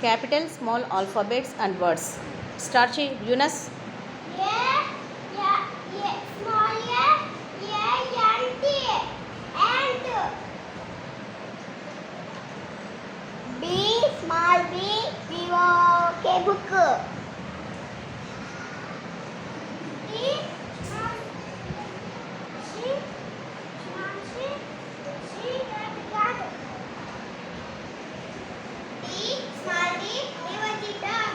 capital, small alphabets and words. Start చేయి Yunus. B small b okay book. D small cat. D small d dog.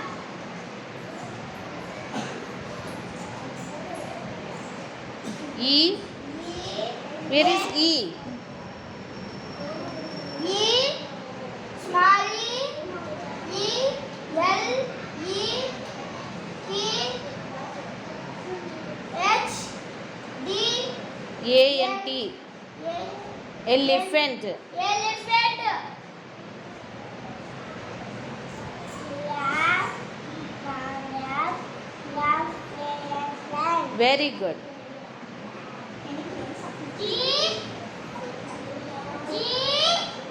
E. Where is E? E small e L E P H D A-N-T. Elephant. Elephant. Very good. G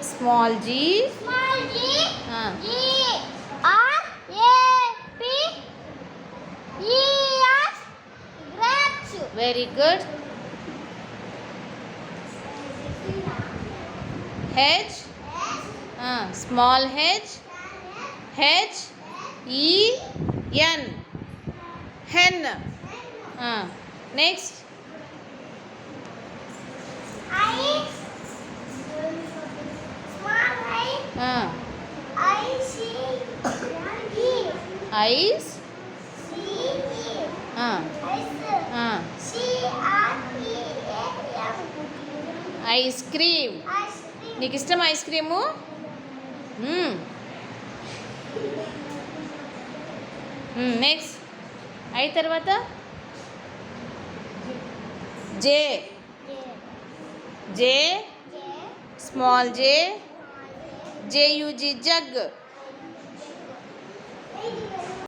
Small G. small g G. G R A P E S grapes. Very good. H. Small H. H E N. Hen. Next. I small I C E Eyes. C E C R E A M. Ice cream. Ice cream. నీకు ఇష్టం ice cream? Next I తర్వాత జే. జే small జే. జేయుజీ jug.